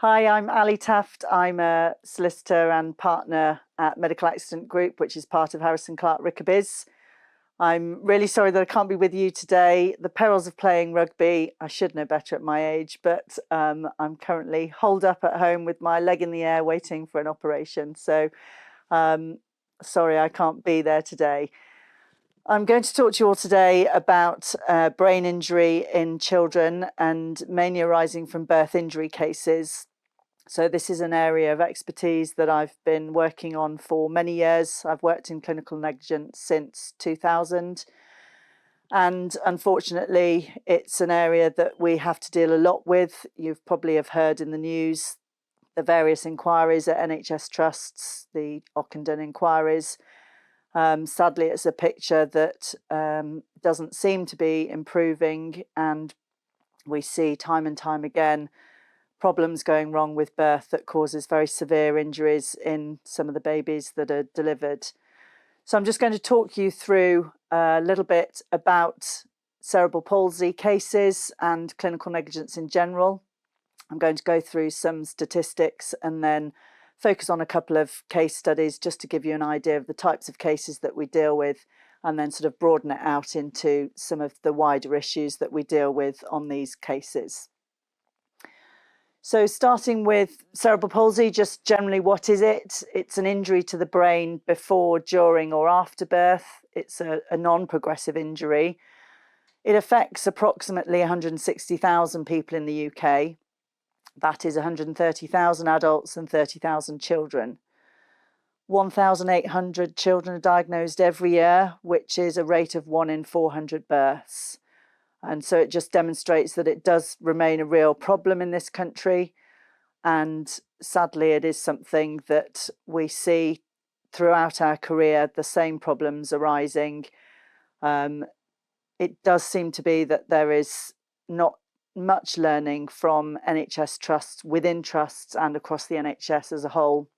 Hi, I'm Ali Taft. I'm a solicitor and partner at Medical Accident Group, which is part of Harrison Clark Rickabiz. I'm really sorry that I can't be with you today. The perils of playing rugby, I should know better at my age, but I'm currently holed up at home with my leg in the air waiting for an operation. So sorry I can't be there today. I'm going to talk to you all today about brain injury in children and mainly arising from birth injury cases. So this is an area of expertise that I've been working on for many years. I've worked in clinical negligence since 2000. And unfortunately, it's an area that we have to deal a lot with. You've probably have heard in the news the various inquiries at NHS trusts, the Ockenden inquiries. Sadly, it's a picture that doesn't seem to be improving, and we see time and time again problems going wrong with birth that causes very severe injuries in some of the babies that are delivered. So I'm just going to talk you through a little bit about cerebral palsy cases and clinical negligence in general. I'm going to go through some statistics and then focus on a couple of case studies just to give you an idea of the types of cases that we deal with, and then sort of broaden it out into some of the wider issues that we deal with on these cases. So starting with cerebral palsy, just generally, what is it? It's an injury to the brain before, during or after birth. It's a non-progressive injury. It affects approximately 160,000 people in the UK. That is 130,000 adults and 30,000 children. 1,800 children are diagnosed every year, which is a rate of 1 in 400 births. And so it just demonstrates that it does remain a real problem in this country. And sadly, it is something that we see throughout our career, the same problems arising. It does seem to be that there is not much learning from NHS trusts, within trusts and across the NHS as a whole.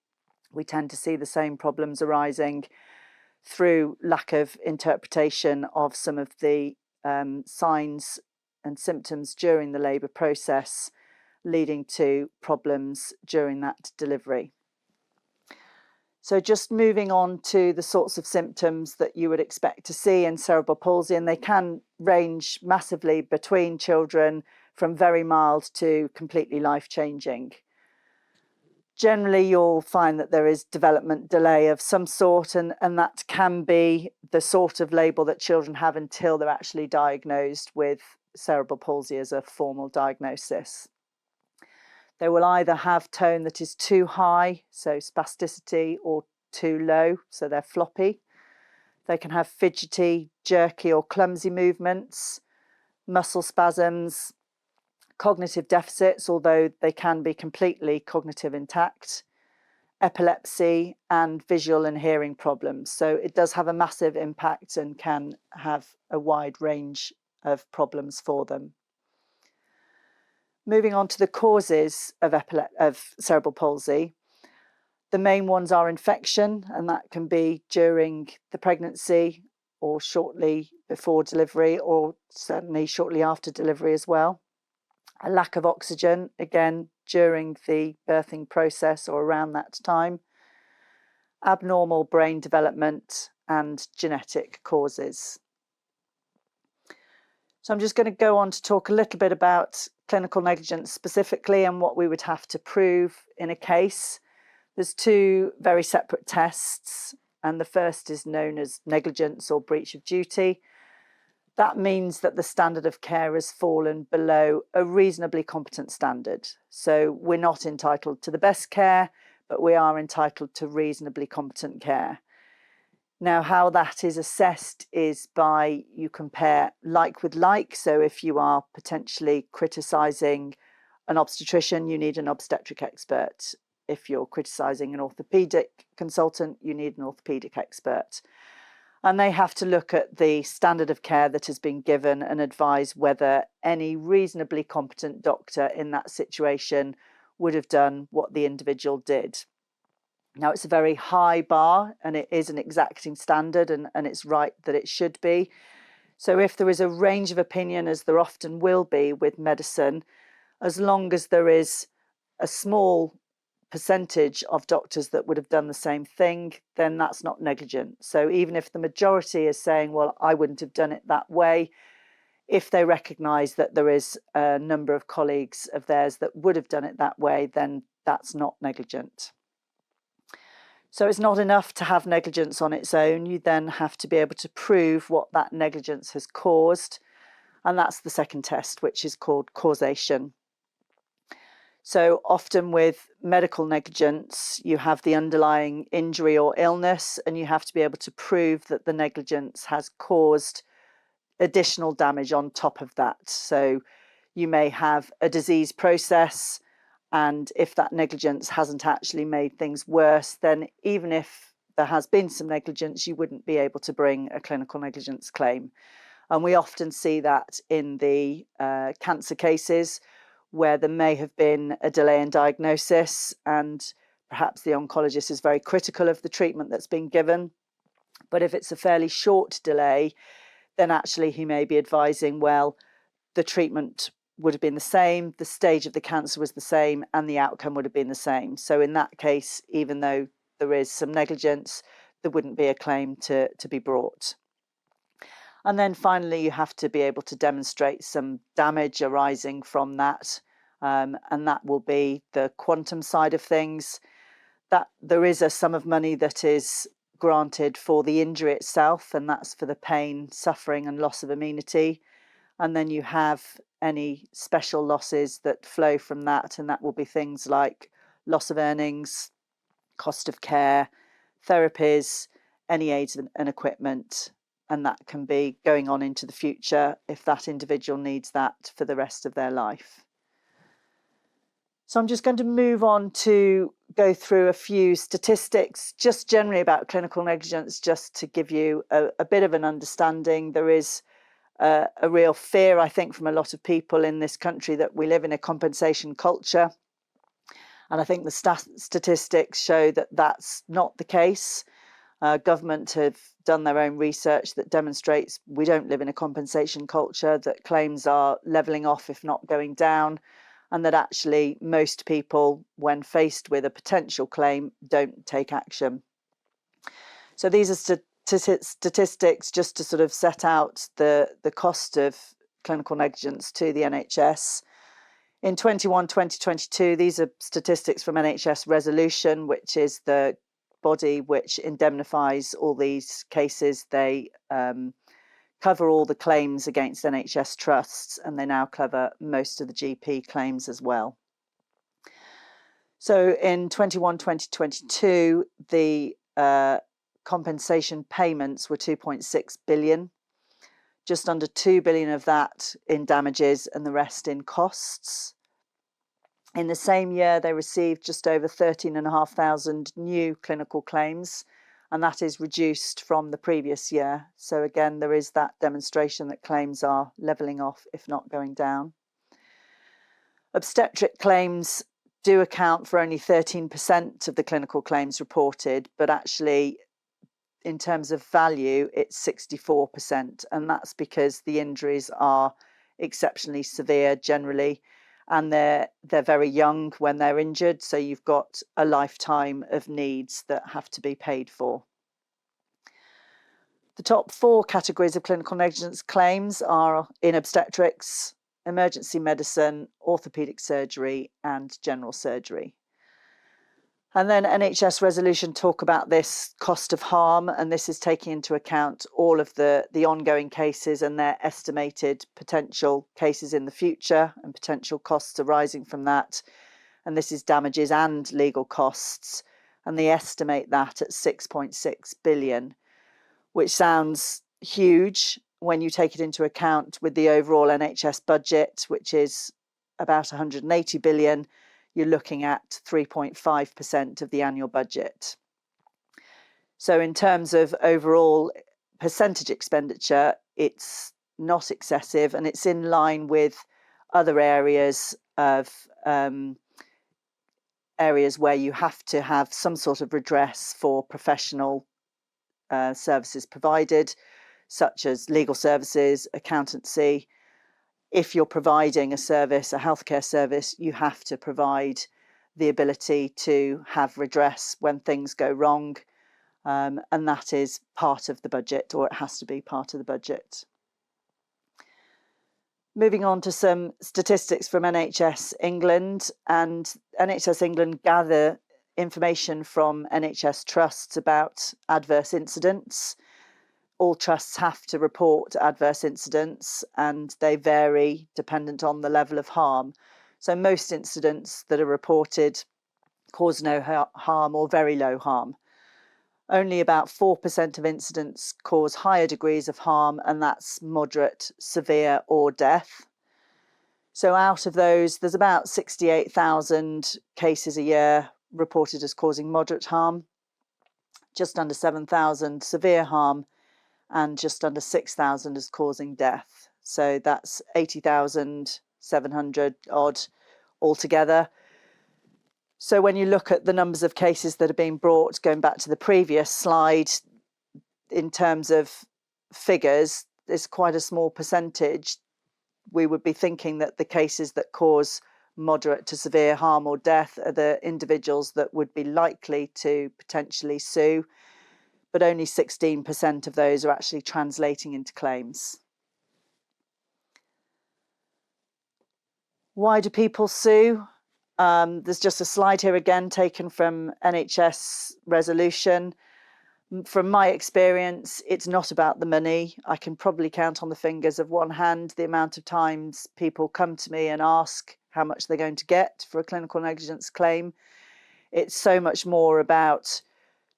We tend to see the same problems arising through lack of interpretation of some of the signs and symptoms during the labour process, leading to problems during that delivery. So just moving on to the sorts of symptoms that you would expect to see in cerebral palsy, and they can range massively between children from very mild to completely life-changing. Generally, you'll find that there is development delay of some sort, and that can be the sort of label that children have until they're actually diagnosed with cerebral palsy as a formal diagnosis. They will either have tone that is too high, so spasticity, or too low, so they're floppy. They can have fidgety, jerky or clumsy movements, muscle spasms, cognitive deficits, although they can be completely cognitive intact, epilepsy, and visual and hearing problems. So it does have a massive impact and can have a wide range of problems for them. Moving on to the causes of cerebral palsy, the main ones are infection, and that can be during the pregnancy or shortly before delivery, or certainly shortly after delivery as well. A lack of oxygen, again, during the birthing process or around that time. Abnormal brain development and genetic causes. So I'm just going to go on to talk a little bit about clinical negligence specifically and what we would have to prove in a case. There's two very separate tests, and the first is known as negligence or breach of duty. That means that the standard of care has fallen below a reasonably competent standard. So we're not entitled to the best care, but we are entitled to reasonably competent care. Now, how that is assessed is by you compare like with like. So if you are potentially criticising an obstetrician, you need an obstetric expert. If you're criticising an orthopaedic consultant, you need an orthopaedic expert. And they have to look at the standard of care that has been given and advise whether any reasonably competent doctor in that situation would have done what the individual did. Now, it's a very high bar, and it is an exacting standard, and it's right that it should be. So if there is a range of opinion, as there often will be with medicine, as long as there is a small percentage of doctors that would have done the same thing, then that's not negligent. So even if the majority is saying, well, I wouldn't have done it that way, if they recognise that there is a number of colleagues of theirs that would have done it that way, then that's not negligent. So it's not enough to have negligence on its own. You then have to be able to prove what that negligence has caused. And that's the second test, which is called causation. So often with medical negligence, you have the underlying injury or illness, and you have to be able to prove that the negligence has caused additional damage on top of that. So you may have a disease process, and if that negligence hasn't actually made things worse, then even if there has been some negligence, you wouldn't be able to bring a clinical negligence claim. And we often see that in the cancer cases, where there may have been a delay in diagnosis, and perhaps the oncologist is very critical of the treatment that's been given. But if it's a fairly short delay, then actually he may be advising, well, the treatment would have been the same, the stage of the cancer was the same, and the outcome would have been the same. So in that case, even though there is some negligence, there wouldn't be a claim to be brought. And then finally, you have to be able to demonstrate some damage arising from that. And that will be the quantum side of things. That there is a sum of money that is granted for the injury itself, and that's for the pain, suffering, and loss of amenity. And then you have any special losses that flow from that, and that will be things like loss of earnings, cost of care, therapies, any aids and equipment. And that can be going on into the future if that individual needs that for the rest of their life. So I'm just going to move on to go through a few statistics, just generally about clinical negligence, just to give you a bit of an understanding. There is a real fear, I think, from a lot of people in this country that we live in a compensation culture. And I think the statistics show that that's not the case. Government have done their own research that demonstrates we don't live in a compensation culture, that claims are levelling off, if not going down, and that actually most people, when faced with a potential claim, don't take action. So these are statistics just to sort of set out the cost of clinical negligence to the NHS. In 2022, these are statistics from NHS Resolution, which is the body which indemnifies all these cases. They cover all the claims against NHS trusts, and they now cover most of the GP claims as well. So in 2022, the compensation payments were 2.6 billion, just under 2 billion of that in damages and the rest in costs. In the same year, they received just over 13,500 new clinical claims, and that is reduced from the previous year. So again, there is that demonstration that claims are levelling off, if not going down. Obstetric claims do account for only 13% of the clinical claims reported, but actually, in terms of value, it's 64%, and that's because the injuries are exceptionally severe generally, and they're very young when they're injured, so you've got a lifetime of needs that have to be paid for. The top 4 categories of clinical negligence claims are in obstetrics, emergency medicine, orthopaedic surgery, and general surgery. And then NHS Resolution talk about this cost of harm, and this is taking into account all of the ongoing cases and their estimated potential cases in the future and potential costs arising from that. And this is damages and legal costs, and they estimate that at 6.6 billion, which sounds huge when you take it into account with the overall NHS budget, which is about 180 billion. You're looking at 3.5% of the annual budget. So in terms of overall percentage expenditure, it's not excessive, and it's in line with other areas of areas where you have to have some sort of redress for professional services provided, such as legal services, accountancy. If you're providing a service, a healthcare service, you have to provide the ability to have redress when things go wrong. And that is part of the budget, or it has to be part of the budget. Moving on to some statistics from NHS England, and NHS England gather information from NHS trusts about adverse incidents. All trusts have to report adverse incidents, and they vary dependent on the level of harm. So most incidents that are reported cause no harm or very low harm. Only about 4% of incidents cause higher degrees of harm, and that's moderate, severe, or death. So out of those, there's about 68,000 cases a year reported as causing moderate harm, just under 7,000 severe harm, and just under 6,000 as causing death. So that's 80,700 odd altogether. So when you look at the numbers of cases that are being brought, going back to the previous slide, in terms of figures, it's quite a small percentage. We would be thinking that the cases that cause moderate to severe harm or death are the individuals that would be likely to potentially sue, but only 16% of those are actually translating into claims. Why do people sue? There's just a slide here again taken from NHS resolution. From my experience, it's not about the money. I can probably count on the fingers of one hand the amount of times people come to me and ask how much they're going to get for a clinical negligence claim. It's so much more about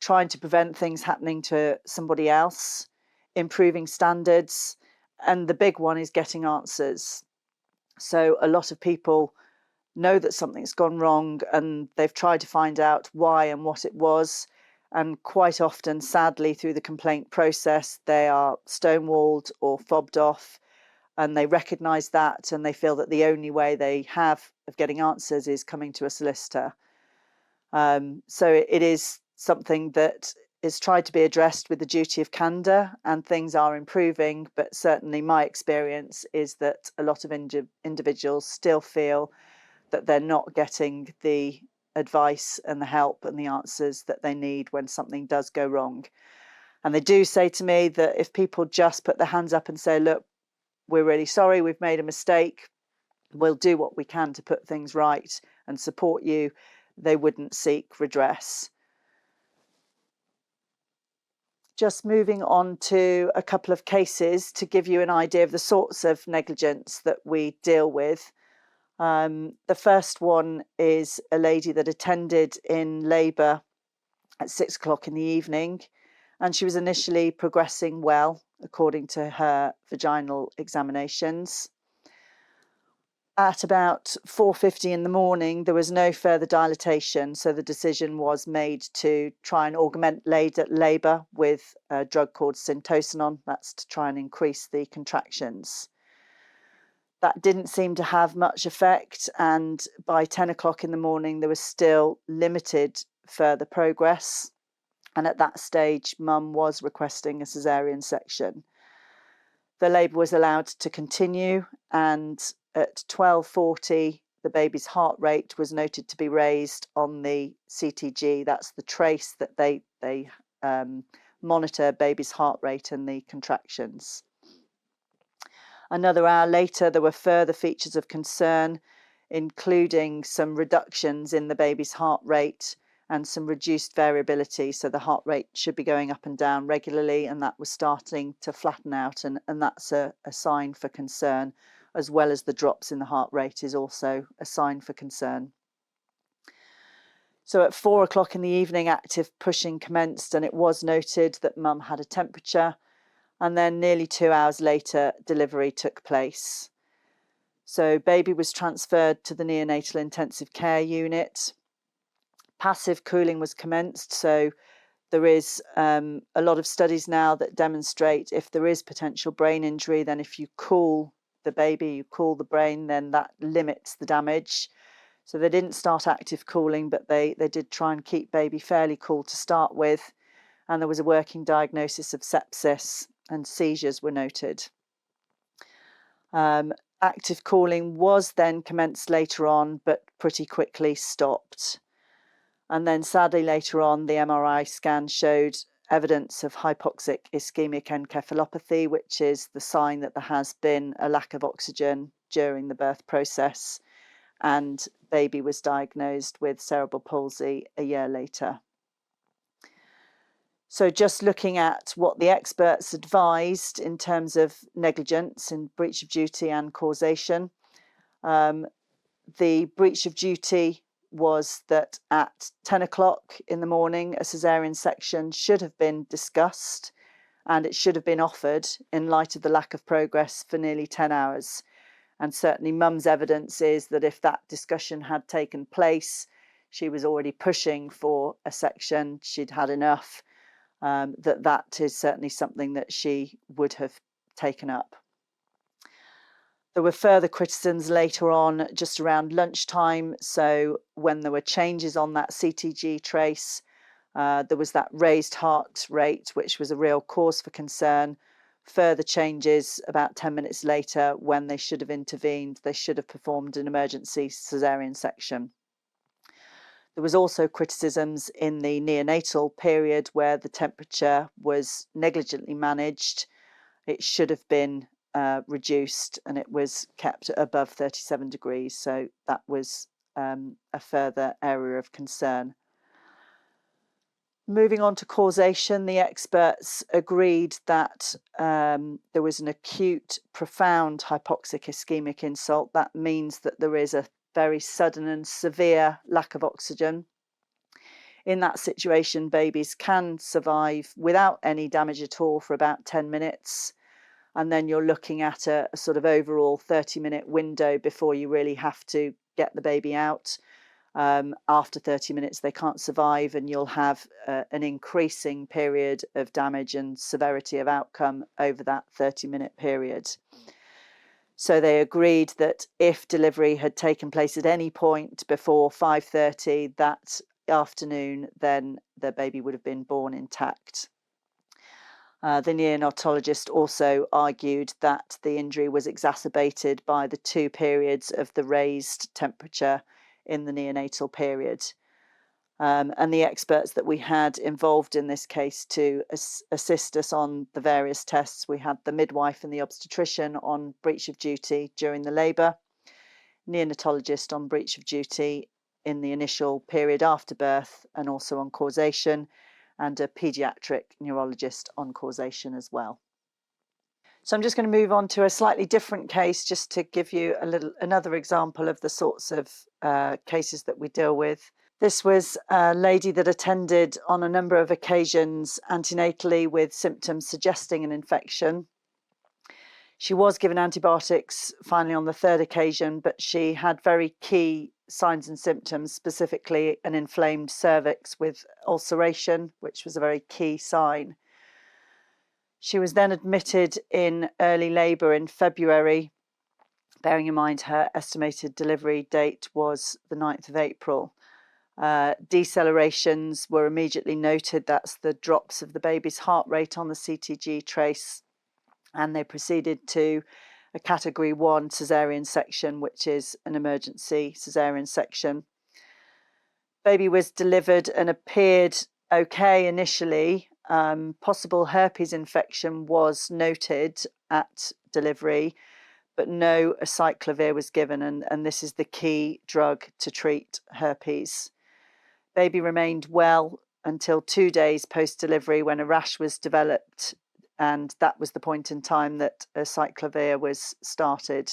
trying to prevent things happening to somebody else, improving standards, and the big one is getting answers. So a lot of people know that something's gone wrong and they've tried to find out why and what it was. And quite often, sadly, through the complaint process, they are stonewalled or fobbed off, and they recognise that, and they feel that the only way they have of getting answers is coming to a solicitor. So it is something that is tried to be addressed with the duty of candour, and things are improving, but certainly my experience is that a lot of individuals still feel that they're not getting the advice and the help and the answers that they need when something does go wrong. And they do say to me that if people just put their hands up and say, look, we're really sorry, we've made a mistake, we'll do what we can to put things right and support you, they wouldn't seek redress. Just moving on to a couple of cases to give you an idea of the sorts of negligence that we deal with. The first one is a lady that attended in labour at 6 o'clock in the evening, and she was initially progressing well, according to her vaginal examinations. At about 4:50 in the morning, there was no further dilatation, so the decision was made to try and augment labour with a drug called syntocinon. That's to try and increase the contractions. That didn't seem to have much effect, and by 10 o'clock in the morning, there was still limited further progress. And at that stage, Mum was requesting a caesarean section. The labour was allowed to continue, and at 12:40, the baby's heart rate was noted to be raised on the CTG. That's the trace that they monitor baby's heart rate and the contractions. Another hour later, there were further features of concern, including some reductions in the baby's heart rate and some reduced variability. So the heart rate should be going up and down regularly, and that was starting to flatten out, and that's a sign for concern, as well as the drops in the heart rate is also a sign for concern. So at 4 o'clock in the evening, active pushing commenced, and it was noted that Mum had a temperature. And then nearly 2 hours later, delivery took place. So baby was transferred to the neonatal intensive care unit. Passive cooling was commenced. So there is a lot of studies now that demonstrate if there is potential brain injury, then if you cool the baby, you cool the brain, then that limits the damage. So they didn't start active cooling, but they did try and keep baby fairly cool to start with. And there was a working diagnosis of sepsis, and seizures were noted. active cooling was then commenced later on, but pretty quickly stopped. And then sadly later on, the MRI scan showed evidence of hypoxic ischemic encephalopathy, which is the sign that there has been a lack of oxygen during the birth process, and baby was diagnosed with cerebral palsy a year later. So just looking at what the experts advised in terms of negligence and breach of duty and causation, the breach of duty was that at 10 o'clock in the morning, a caesarean section should have been discussed, and it should have been offered in light of the lack of progress for nearly 10 hours. And certainly mum's evidence is that if that discussion had taken place, she was already pushing for a section, she'd had enough, that is certainly something that she would have taken up. There were further criticisms later on, just around lunchtime. So when there were changes on that CTG trace, there was that raised heart rate, which was a real cause for concern. Further changes about 10 minutes later, when they should have intervened, they should have performed an emergency caesarean section. There was also criticisms in the neonatal period where the temperature was negligently managed. It should have been reduced, and it was kept above 37 degrees. So that was a further area of concern. Moving on to causation, the experts agreed that there was an acute, profound hypoxic ischemic insult. That means that there is a very sudden and severe lack of oxygen. In that situation, babies can survive without any damage at all for about 10 minutes. And then you're looking at a sort of overall 30-minute window before you really have to get the baby out. After 30 minutes, they can't survive, and you'll have an increasing period of damage and severity of outcome over that 30-minute period. So they agreed that if delivery had taken place at any point before 5:30 that afternoon, then the baby would have been born intact. The neonatologist also argued that the injury was exacerbated by the 2 periods of the raised temperature in the neonatal period. And the experts that we had involved in this case to assist us on the various tests, we had the midwife and the obstetrician on breach of duty during the labour, neonatologist on breach of duty in the initial period after birth, and also on causation, and a paediatric neurologist on causation as well. So I'm just going to move on to a slightly different case, just to give you another example of the sorts of cases that we deal with. This was a lady that attended on a number of occasions antenatally with symptoms suggesting an infection. She was given antibiotics finally on the 3rd occasion, but she had very key signs and symptoms, specifically an inflamed cervix with ulceration, which was a very key sign. She was then admitted in early labour in February, bearing in mind her estimated delivery date was the 9th of April. Decelerations were immediately noted. That's the drops of the baby's heart rate on the CTG trace, and they proceeded to a category 1 caesarean section, which is an emergency caesarean section. Baby was delivered and appeared okay initially. Possible herpes infection was noted at delivery, but no acyclovir was given, and this is the key drug to treat herpes. Baby remained well until 2 days post-delivery when a rash was developed, and that was the point in time that acyclovir was started.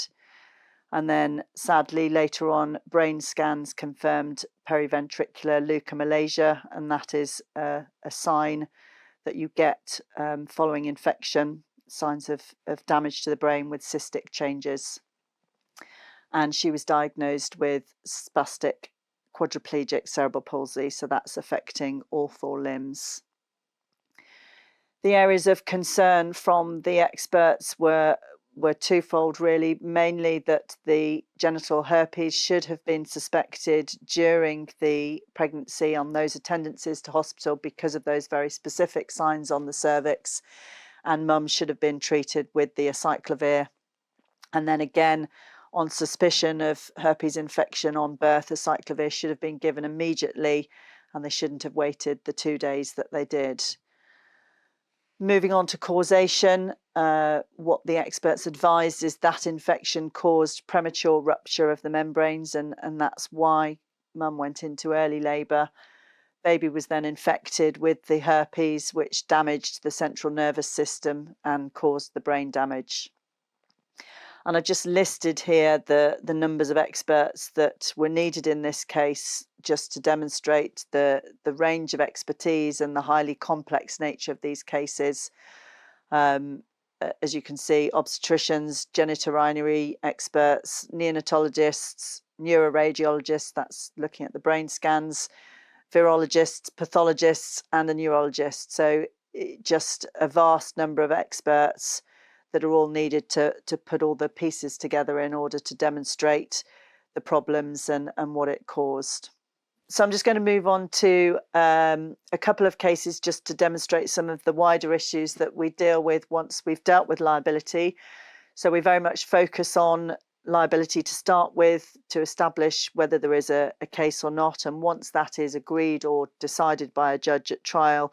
And then sadly later on, brain scans confirmed periventricular leukomalacia, and that is a sign that you get following infection, signs of damage to the brain with cystic changes. And she was diagnosed with spastic quadriplegic cerebral palsy, so that's affecting all 4 limbs. The areas of concern from the experts were twofold, really. Mainly that the genital herpes should have been suspected during the pregnancy on those attendances to hospital because of those very specific signs on the cervix, and mum should have been treated with the acyclovir. And then again, on suspicion of herpes infection on birth, acyclovir should have been given immediately, and they shouldn't have waited the 2 days that they did. Moving on to causation, what the experts advised is that infection caused premature rupture of the membranes, and that's why mum went into early labour. Baby was then infected with the herpes, which damaged the central nervous system and caused the brain damage. And I just listed here the numbers of experts that were needed in this case, just to demonstrate the range of expertise and the highly complex nature of these cases. As you can see, obstetricians, genitourinary experts, neonatologists, neuroradiologists, that's looking at the brain scans, virologists, pathologists, and a neurologist. So just a vast number of experts that are all needed to put all the pieces together in order to demonstrate the problems and what it caused. So I'm just going to move on to a couple of cases just to demonstrate some of the wider issues that we deal with once we've dealt with liability. So we very much focus on liability to start with, to establish whether there is a case or not. And once that is agreed or decided by a judge at trial,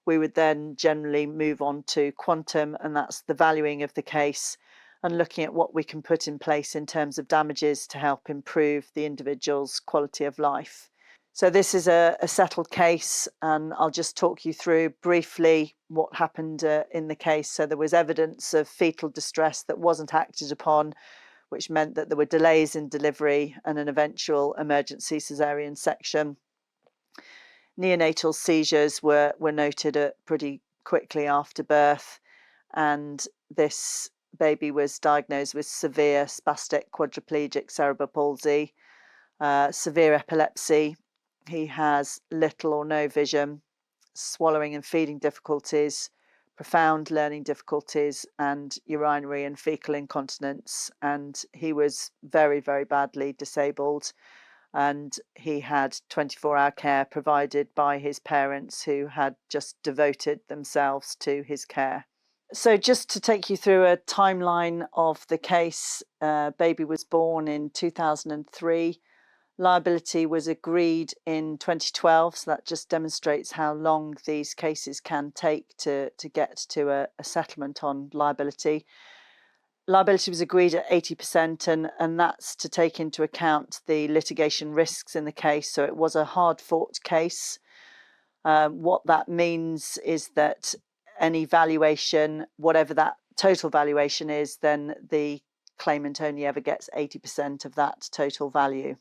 we would then generally move on to quantum, and that's the valuing of the case and looking at what we can put in place in terms of damages to help improve the individual's quality of life. So this is a settled case, and I'll just talk you through briefly what happened in the case. So there was evidence of fetal distress that wasn't acted upon, which meant that there were delays in delivery and an eventual emergency caesarean section. Neonatal seizures were noted pretty quickly after birth, and this baby was diagnosed with severe spastic quadriplegic cerebral palsy, severe epilepsy. He has little or no vision, swallowing and feeding difficulties, profound learning difficulties, and urinary and fecal incontinence. And he was very, very badly disabled. And he had 24-hour care provided by his parents, who had just devoted themselves to his care. So just to take you through a timeline of the case, baby was born in 2003. Liability was agreed in 2012, so that just demonstrates how long these cases can take to get to a settlement on liability. Liability was agreed at 80%, and that's to take into account the litigation risks in the case. So it was a hard-fought case. What that means is that any valuation, whatever that total valuation is, then the claimant only ever gets 80% of that total value.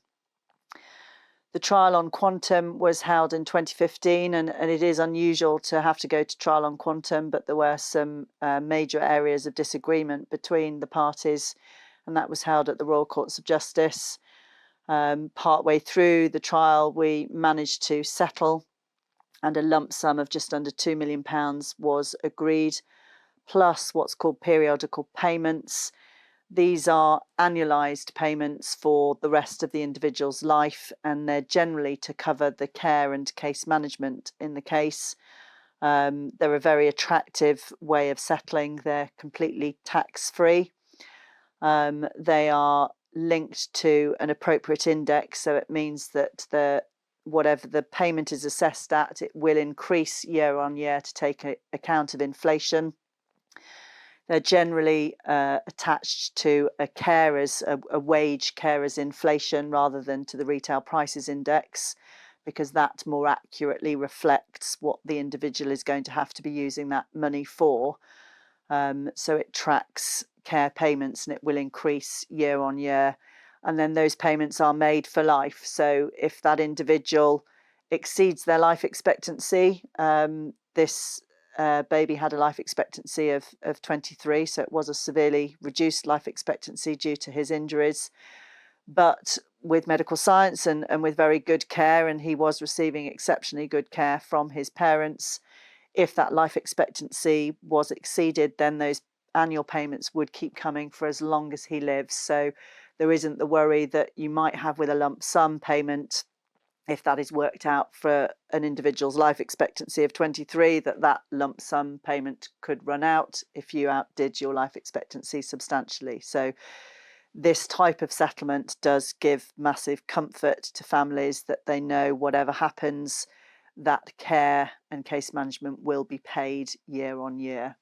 The trial on quantum was held in 2015, and it is unusual to have to go to trial on quantum, but there were some major areas of disagreement between the parties, and that was held at the Royal Courts of Justice. Partway through the trial, we managed to settle, and a lump sum of just under £2 million was agreed, plus what's called periodical payments. These are annualised payments for the rest of the individual's life, and they're generally to cover the care and case management in the case. They're a very attractive way of settling. They're completely tax-free. They are linked to an appropriate index, so it means that whatever the payment is assessed at, it will increase year on year to take account of inflation. They're generally attached to a wage carer's inflation rather than to the retail prices index, because that more accurately reflects what the individual is going to have to be using that money for. So it tracks care payments, and it will increase year on year. And then those payments are made for life. So if that individual exceeds their life expectancy, this baby had a life expectancy of 23, so it was a severely reduced life expectancy due to his injuries. But with medical science and with very good care, and he was receiving exceptionally good care from his parents, if that life expectancy was exceeded, then those annual payments would keep coming for as long as he lives. So there isn't the worry that you might have with a lump sum payment, if that is worked out for an individual's life expectancy of 23, that lump sum payment could run out if you outdid your life expectancy substantially. So this type of settlement does give massive comfort to families that they know whatever happens, that care and case management will be paid year on year.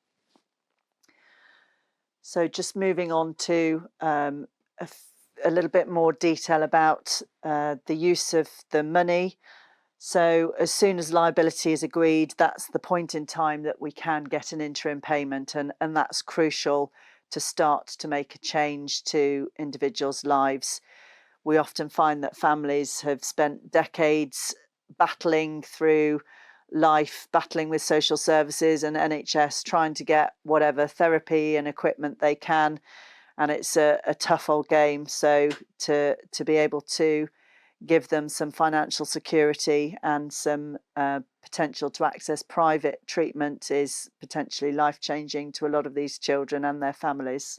So just moving on to a little bit more detail about the use of the money. So as soon as liability is agreed, that's the point in time that we can get an interim payment, and that's crucial to start to make a change to individuals' lives. We often find that families have spent decades battling through life, battling with social services and NHS, trying to get whatever therapy and equipment they can, and it's a tough old game. So to be able to give them some financial security and some potential to access private treatment is potentially life-changing to a lot of these children and their families.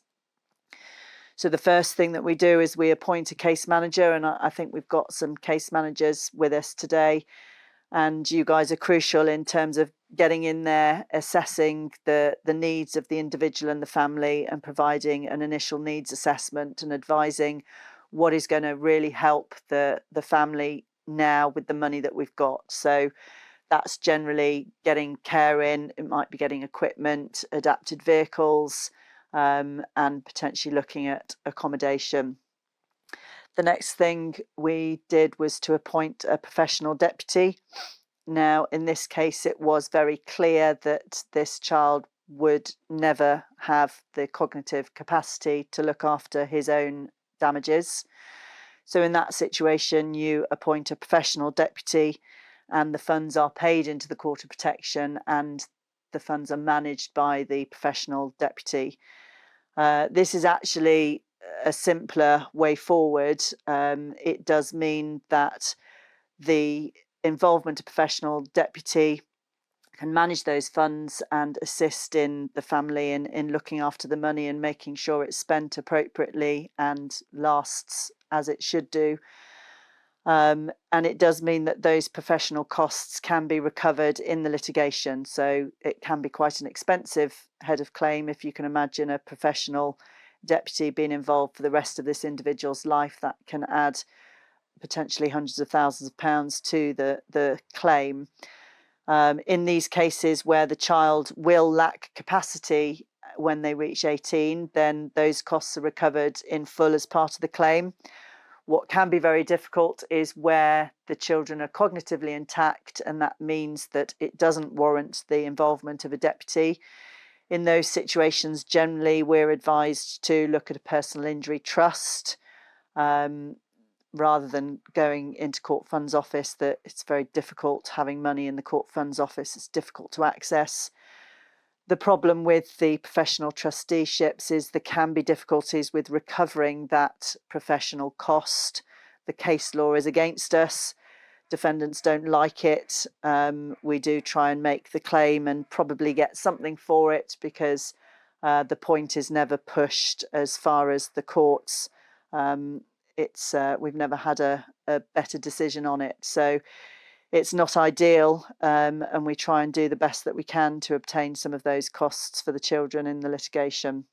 So the first thing that we do is we appoint a case manager, and I think we've got some case managers with us today, and you guys are crucial in terms of getting in there, assessing the needs of the individual and the family, and providing an initial needs assessment and advising what is going to really help the family now with the money that we've got. So that's generally getting care in, it might be getting equipment, adapted vehicles, and potentially looking at accommodation. The next thing we did was to appoint a professional deputy. Now, in this case, it was very clear that this child would never have the cognitive capacity to look after his own damages. So in that situation, you appoint a professional deputy, and the funds are paid into the Court of Protection, and the funds are managed by the professional deputy. This is actually a simpler way forward. It does mean that the involvement of professional deputy can manage those funds and assist in the family in looking after the money and making sure it's spent appropriately and lasts as it should do. And it does mean that those professional costs can be recovered in the litigation. So it can be quite an expensive head of claim if you can imagine a professional deputy being involved for the rest of this individual's life. That can add potentially hundreds of thousands of pounds to the claim. In these cases where the child will lack capacity when they reach 18, then those costs are recovered in full as part of the claim. What can be very difficult is where the children are cognitively intact, and that means that it doesn't warrant the involvement of a deputy. In those situations, generally, we're advised to look at a personal injury trust rather than going into court funds office. That it's very difficult having money in the court funds office. It's difficult to access. The problem with the professional trusteeships is there can be difficulties with recovering that professional cost. The case law is against us. Defendants don't like it. We do try and make the claim and probably get something for it, because the point is never pushed as far as the courts. We've never had a better decision on it. So it's not ideal, and we try and do the best that we can to obtain some of those costs for the children in the litigation.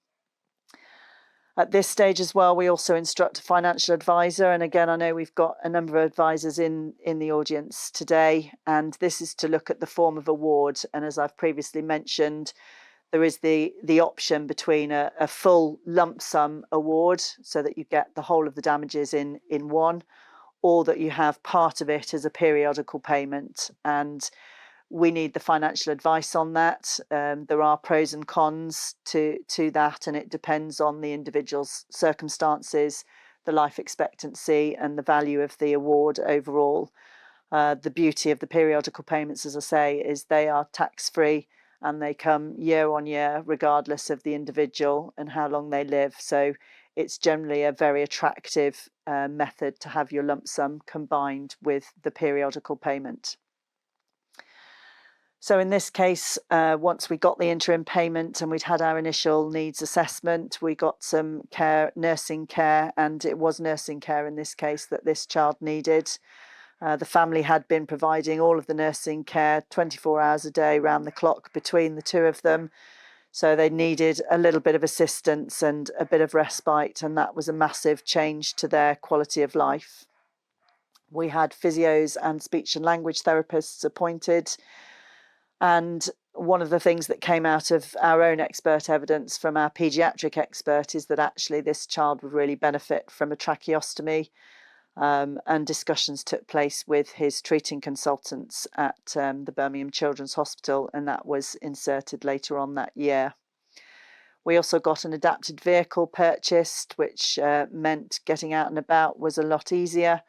At this stage as well, we also instruct a financial advisor, and again, I know we've got a number of advisors in the audience today, and this is to look at the form of award. And as I've previously mentioned, there is the option between a full lump sum award, so that you get the whole of the damages in one, or that you have part of it as a periodical payment. And we need the financial advice on that. There are pros and cons to that, and it depends on the individual's circumstances, the life expectancy, and the value of the award overall. The beauty of the periodical payments, as I say, is they are tax-free, and they come year on year regardless of the individual and how long they live. So it's generally a very attractive method to have your lump sum combined with the periodical payment. So in this case, once we got the interim payment and we'd had our initial needs assessment, we got some care, nursing care, and it was nursing care in this case that this child needed. The family had been providing all of the nursing care 24 hours a day, round the clock between the two of them. So they needed a little bit of assistance and a bit of respite, and that was a massive change to their quality of life. We had physios and speech and language therapists appointed. And one of the things that came out of our own expert evidence from our paediatric expert is that actually this child would really benefit from a tracheostomy. And discussions took place with his treating consultants at the Birmingham Children's Hospital, and that was inserted later on that year. We also got an adapted vehicle purchased, which meant getting out and about was a lot easier.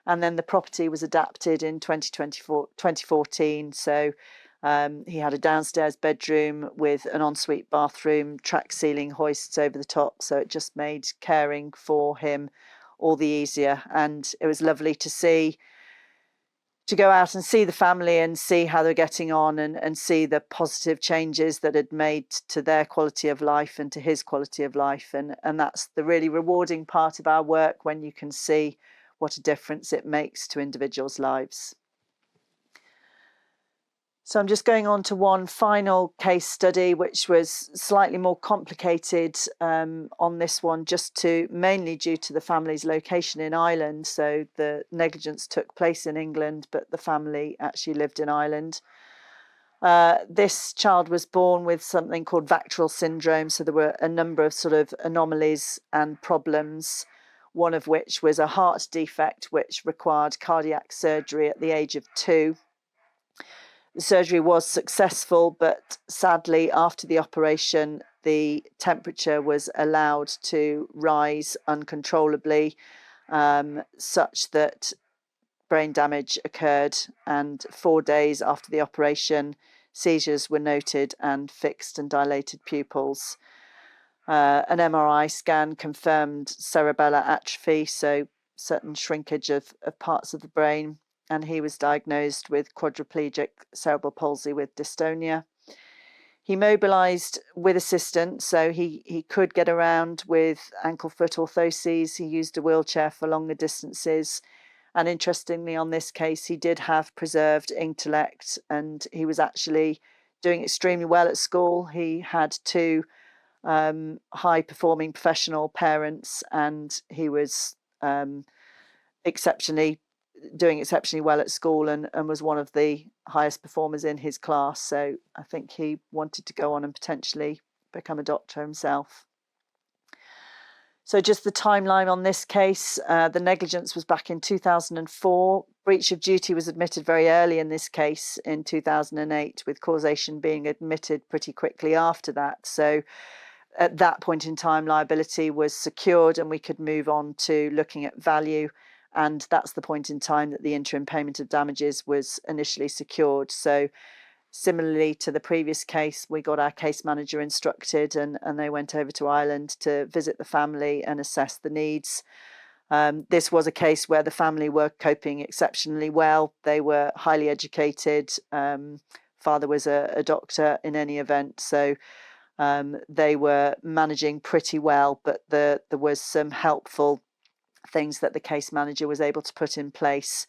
And then the property was adapted in 2014. So he had a downstairs bedroom with an ensuite bathroom, track ceiling hoists over the top. So it just made caring for him all the easier. And it was lovely to go out and see the family and see how they're getting on, and see the positive changes that had made to their quality of life and to his quality of life. And that's the really rewarding part of our work, when you can see what a difference it makes to individuals' lives. So I'm just going on to one final case study, which was slightly more complicated on this one, mainly due to the family's location in Ireland. So the negligence took place in England, but the family actually lived in Ireland. This child was born with something called Vactral syndrome. So there were a number of sort of anomalies and problems, one of which was a heart defect, which required cardiac surgery at the age of 2. The surgery was successful, but sadly, after the operation, the temperature was allowed to rise uncontrollably, such that brain damage occurred. And 4 days after the operation, seizures were noted and fixed and dilated pupils. An MRI scan confirmed cerebellar atrophy, so certain shrinkage of parts of the brain. And he was diagnosed with quadriplegic cerebral palsy with dystonia. He mobilised with assistance, so he could get around with ankle-foot orthoses. He used a wheelchair for longer distances. And interestingly, on this case, he did have preserved intellect, and he was actually doing extremely well at school. He had 2 high-performing professional parents, and he was doing exceptionally well at school, and was one of the highest performers in his class. So I think he wanted to go on and potentially become a doctor himself. So just the timeline on this case, the negligence was back in 2004. Breach of duty was admitted very early in this case in 2008, with causation being admitted pretty quickly after that. So at that point in time, liability was secured, and we could move on to looking at value. And that's the point in time that the interim payment of damages was initially secured. So similarly to the previous case, we got our case manager instructed, and they went over to Ireland to visit the family and assess the needs. This was a case where the family were coping exceptionally well. They were highly educated. Father was a doctor in any event. So they were managing pretty well, but there was some helpful things that the case manager was able to put in place,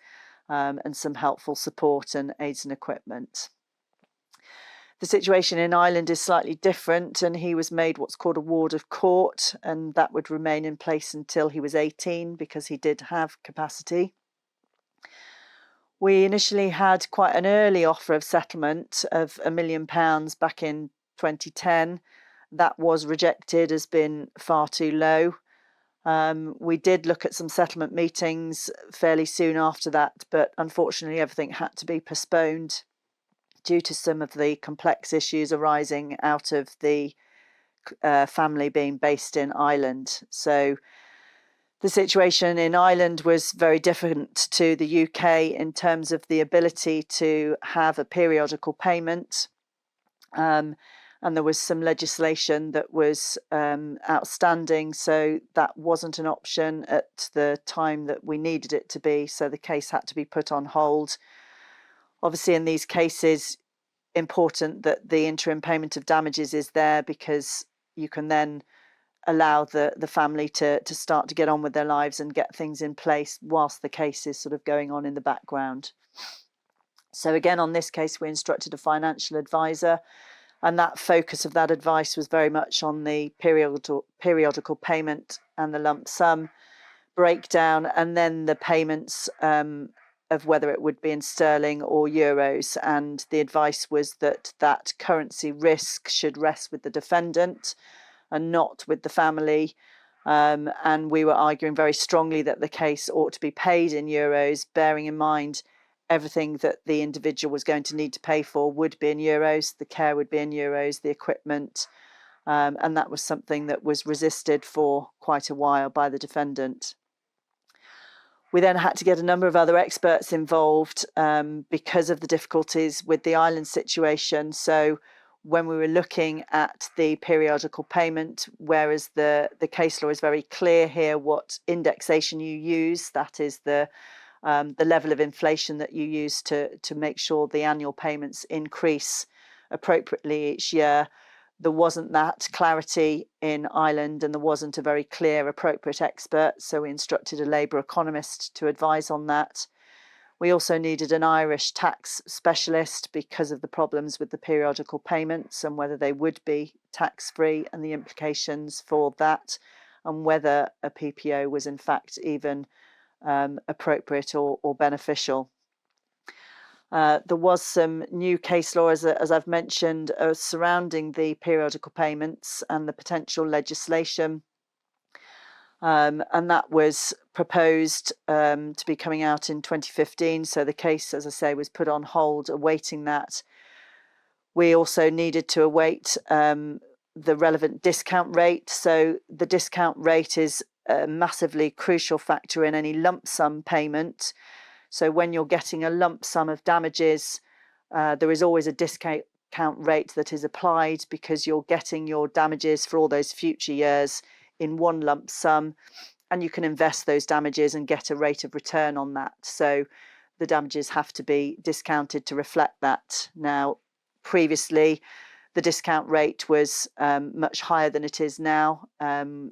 and some helpful support and aids and equipment. The situation in Ireland is slightly different, and he was made what's called a ward of court, and that would remain in place until he was 18 because he did have capacity. We initially had quite an early offer of settlement of £1 million back in 2010. That was rejected as being far too low. We did look at some settlement meetings fairly soon after that, but unfortunately everything had to be postponed due to some of the complex issues arising out of the family being based in Ireland. So the situation in Ireland was very different to the UK in terms of the ability to have a periodical payment. And there was some legislation that was outstanding, so that wasn't an option at the time that we needed it to be, so the case had to be put on hold. Obviously, in these cases, important that the interim payment of damages is there, because you can then allow the family to start to get on with their lives and get things in place whilst the case is sort of going on in the background. So again, on this case, we instructed a financial advisor, and that focus of that advice was very much on the periodical payment and the lump sum breakdown, and then the payments of whether it would be in sterling or euros. And the advice was that that currency risk should rest with the defendant and not with the family. And we were arguing very strongly that the case ought to be paid in euros, bearing in mind everything that the individual was going to need to pay for would be in euros, the care would be in euros, the equipment, and that was something that was resisted for quite a while by the defendant. We then had to get a number of other experts involved because of the difficulties with the island situation. So when we were looking at the periodical payment, whereas the case law is very clear here what indexation you use, that is the level of inflation that you use to make sure the annual payments increase appropriately each year. There wasn't that clarity in Ireland, and there wasn't a very clear appropriate expert, so we instructed a Labour economist to advise on that. We also needed an Irish tax specialist because of the problems with the periodical payments and whether they would be tax-free and the implications for that, and whether a PPO was in fact even appropriate or beneficial. There was some new case law, as I've mentioned, surrounding the periodical payments and the potential legislation. And that was proposed to be coming out in 2015. So the case, as I say, was put on hold, awaiting that. We also needed to await the relevant discount rate. So the discount rate is a massively crucial factor in any lump sum payment. So when you're getting a lump sum of damages, there is always a discount rate that is applied because you're getting your damages for all those future years in one lump sum, and you can invest those damages and get a rate of return on that. So the damages have to be discounted to reflect that. Now, previously, the discount rate was much higher than it is now, and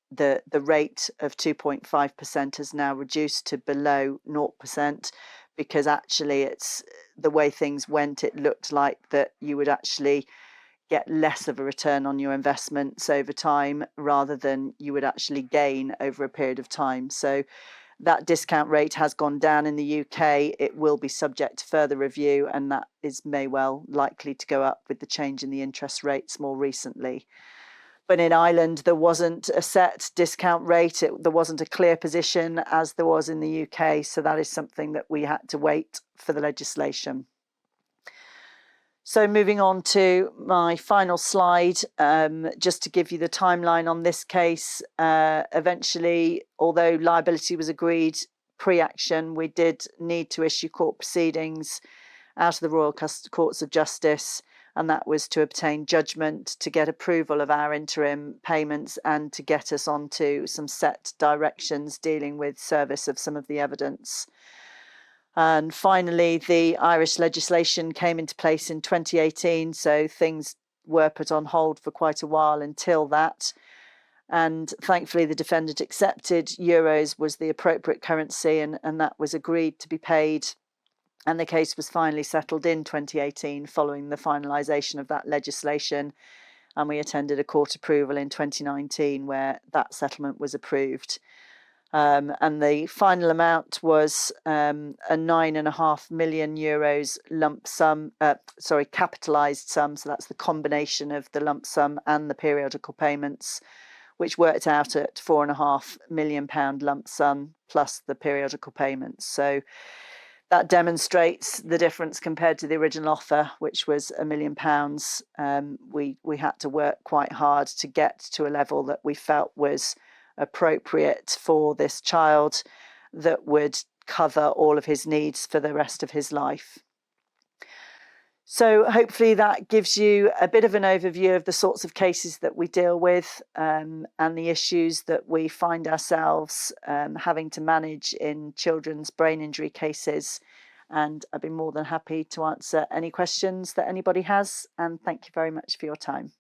the rate of 2.5% has now reduced to below 0%, because actually it's the way things went, it looked like that you would actually get less of a return on your investments over time rather than you would actually gain over a period of time. So that discount rate has gone down in the UK. It will be subject to further review, and that is may well likely to go up with the change in the interest rates more recently. But in Ireland, there wasn't a set discount rate. There wasn't a clear position as there was in the UK. So that is something that we had to wait for the legislation. So moving on to my final slide, just to give you the timeline on this case. Eventually, although liability was agreed pre-action, we did need to issue court proceedings out of the Royal Courts of Justice, and that was to obtain judgment, to get approval of our interim payments, and to get us onto some set directions dealing with service of some of the evidence. And finally, the Irish legislation came into place in 2018, so things were put on hold for quite a while until that. And thankfully, the defendant accepted euros was the appropriate currency, and that was agreed to be paid. And the case was finally settled in 2018 following the finalisation of that legislation. And we attended a court approval in 2019 where that settlement was approved. And the final amount was a €9.5 million lump sum, capitalised sum. So that's the combination of the lump sum and the periodical payments, which worked out at £4.5 million lump sum plus the periodical payments. So that demonstrates the difference compared to the original offer, which was £1 million. We had to work quite hard to get to a level that we felt was appropriate for this child, that would cover all of his needs for the rest of his life. So hopefully that gives you a bit of an overview of the sorts of cases that we deal with, and the issues that we find ourselves having to manage in children's brain injury cases. And I'd be more than happy to answer any questions that anybody has. And thank you very much for your time.